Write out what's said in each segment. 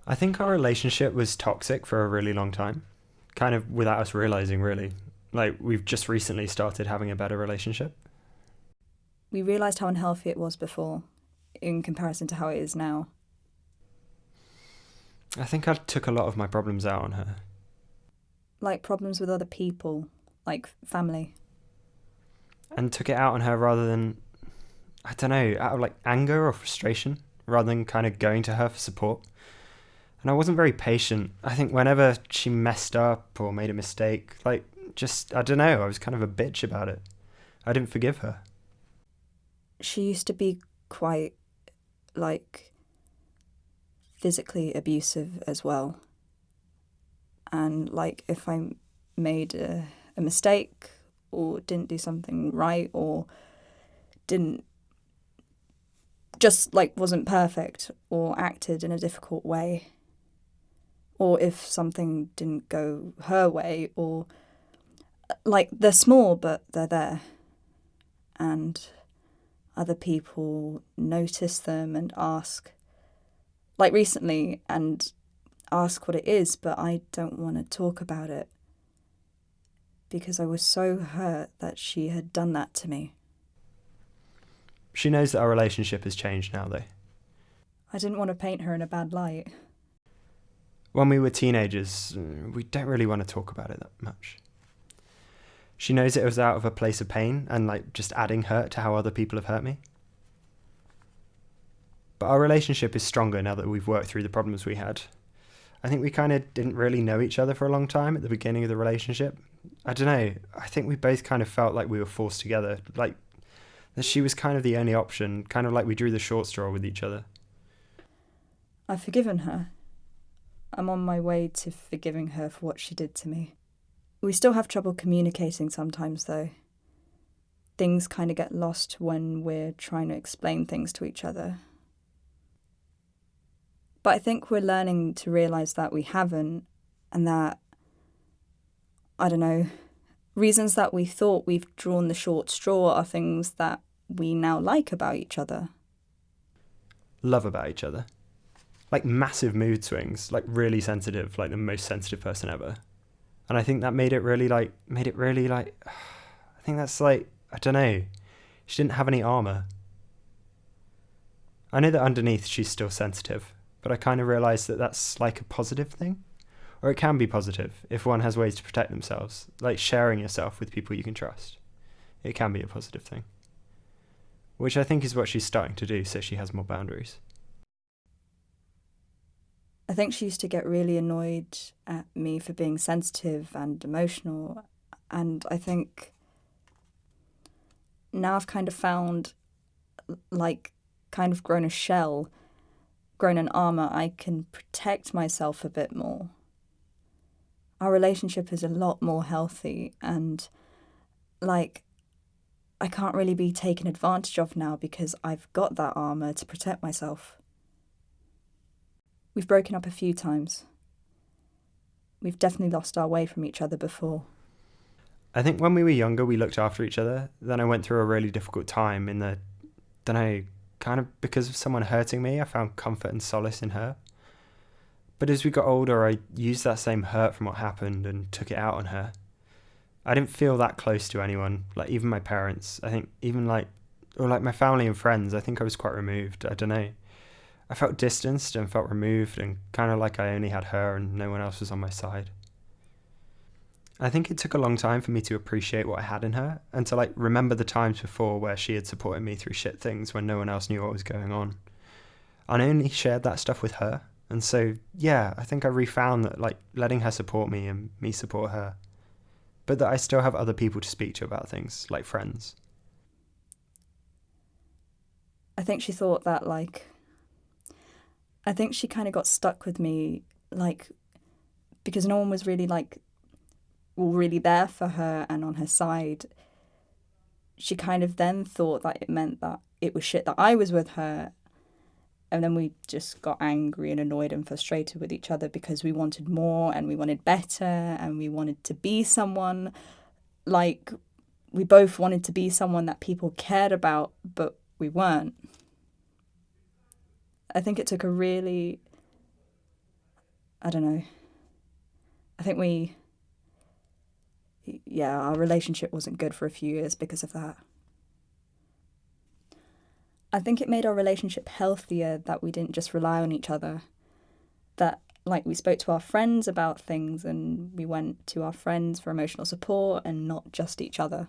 I think our relationship was toxic for a really long time, kind of without us realizing, really. Like, we've just recently started having a better relationship. We realised how unhealthy it was before, in comparison to how it is now. I think I took a lot of my problems out on her. Like problems with other people, like family. And took it out on her rather than, I don't know, out of like anger or frustration, rather than kind of going to her for support. And I wasn't very patient. I think whenever she messed up or made a mistake, like, just, I don't know, I was kind of a bitch about it. I didn't forgive her. She used to be quite, like, physically abusive as well. And, like, if I made a mistake or didn't do something right or didn't, just, like, wasn't perfect or acted in a difficult way, or if something didn't go her way, or, like, they're small, but they're there. And other people notice them and ask, like recently, and ask what it is, but I don't want to talk about it because I was so hurt that she had done that to me. She knows that our relationship has changed now, though. I didn't want to paint her in a bad light. When we were teenagers, we don't really want to talk about it that much. She knows it was out of a place of pain and like just adding hurt to how other people have hurt me. But our relationship is stronger now that we've worked through the problems we had. I think we kind of didn't really know each other for a long time at the beginning of the relationship. I don't know, I think we both kind of felt like we were forced together, like that she was kind of the only option, kind of like we drew the short straw with each other. I've forgiven her. I'm on my way to forgiving her for what she did to me. We still have trouble communicating sometimes, though. Things kind of get lost when we're trying to explain things to each other. But I think we're learning to realise that we haven't, and that, I don't know, reasons that we thought we've drawn the short straw are things that we now like about each other. Love about each other. Like massive mood swings, like really sensitive, like the most sensitive person ever. And I think that made it really like, I think that's like, I don't know, she didn't have any armour. I know that underneath she's still sensitive, but I kind of realised that that's like a positive thing. Or it can be positive if one has ways to protect themselves, like sharing yourself with people you can trust. It can be a positive thing. Which I think is what she's starting to do, so she has more boundaries. I think she used to get really annoyed at me for being sensitive and emotional, and I think now I've kind of found, like, kind of grown a shell, grown an armour, I can protect myself a bit more. Our relationship is a lot more healthy, and, like, I can't really be taken advantage of now because I've got that armour to protect myself. We've broken up a few times. We've definitely lost our way from each other before. I think when we were younger, we looked after each other. Then I went through a really difficult time in the, don't know, kind of because of someone hurting me, I found comfort and solace in her. But as we got older, I used that same hurt from what happened and took it out on her. I didn't feel that close to anyone, like even my parents. I think even like, or like my family and friends, I think I was quite removed. I don't know. I felt distanced and felt removed and kind of like I only had her and no one else was on my side. I think it took a long time for me to appreciate what I had in her and to like remember the times before where she had supported me through shit things when no one else knew what was going on. I only shared that stuff with her. And so, yeah, I think I refound that like letting her support me and me support her. But that I still have other people to speak to about things, like friends. I think she thought that, like, I think she kind of got stuck with me, like, because no one was really, like, really there for her and on her side. She kind of then thought that it meant that it was shit that I was with her. And then we just got angry and annoyed and frustrated with each other because we wanted more and we wanted better and we wanted to be someone. Like, we both wanted to be someone that people cared about, but we weren't. I think it took a really I don't know. I think our relationship wasn't good for a few years because of that. I think it made our relationship healthier that we didn't just rely on each other. That, like, we spoke to our friends about things and we went to our friends for emotional support and not just each other.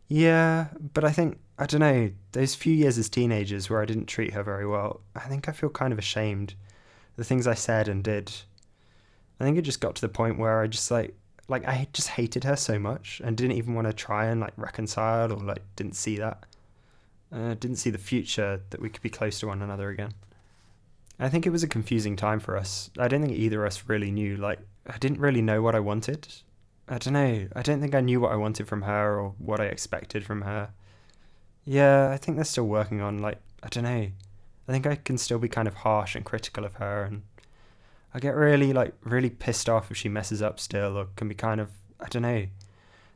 Yeah, but I think, I don't know, those few years as teenagers where I didn't treat her very well, I think I feel kind of ashamed. The things I said and did. I think it just got to the point where I just I just hated her so much and didn't even want to try and like reconcile, or like didn't see that. Didn't see the future that we could be close to one another again. I think it was a confusing time for us. I don't think either of us really knew, like, I didn't really know what I wanted. I don't know. I don't think I knew what I wanted from her or what I expected from her. Yeah, I think they're still working on, like, I don't know. I think I can still be kind of harsh and critical of her, and I get really pissed off if she messes up still, or can be kind of, I don't know,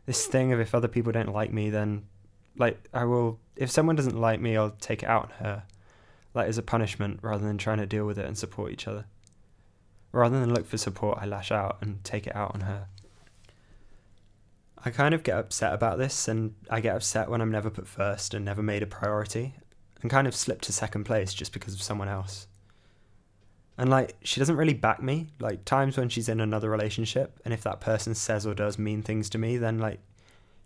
this thing of if other people don't like me, then, like, if someone doesn't like me, I'll take it out on her, like, as a punishment, rather than trying to deal with it and support each other. Rather than look for support, I lash out and take it out on her. I kind of get upset about this, and I get upset when I'm never put first and never made a priority, and kind of slip to second place just because of someone else. And like, she doesn't really back me. Like, times when she's in another relationship, and if that person says or does mean things to me, then like,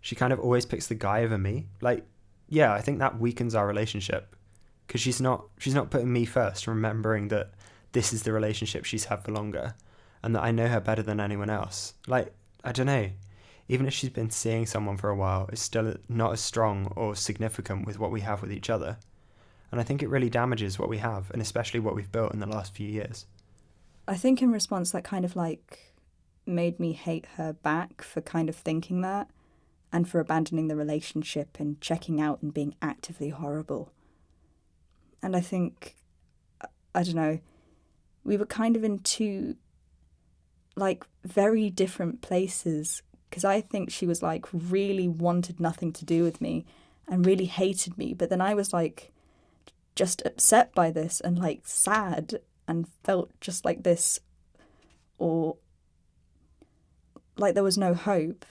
she kind of always picks the guy over me. Like, yeah, I think that weakens our relationship, because she's not putting me first, remembering that this is the relationship she's had for longer, and that I know her better than anyone else. Like, I don't know. Even if she's been seeing someone for a while, it's still not as strong or significant with what we have with each other. And I think it really damages what we have, and especially what we've built in the last few years. I think in response, that kind of like made me hate her back for kind of thinking that, and for abandoning the relationship and checking out and being actively horrible. And I think, I don't know, we were kind of in two, like, very different places, because I think she was like really wanted nothing to do with me and really hated me, but then I was like just upset by this and like sad and felt just like this, or like there was no hope,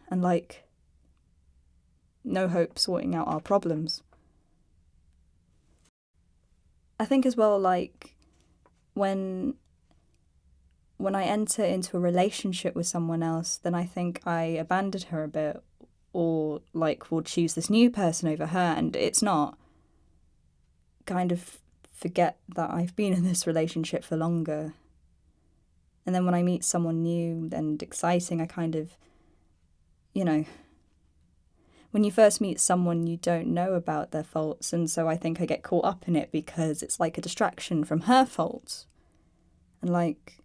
and like no hope sorting out our problems. I think as well, like, when I enter into a relationship with someone else, then I think I abandoned her a bit, or like will choose this new person over her, and it's not. Kind of forget that I've been in this relationship for longer. And then when I meet someone new and exciting, I kind of, you know, when you first meet someone, you don't know about their faults, and so I think I get caught up in it because it's like a distraction from her faults. And like,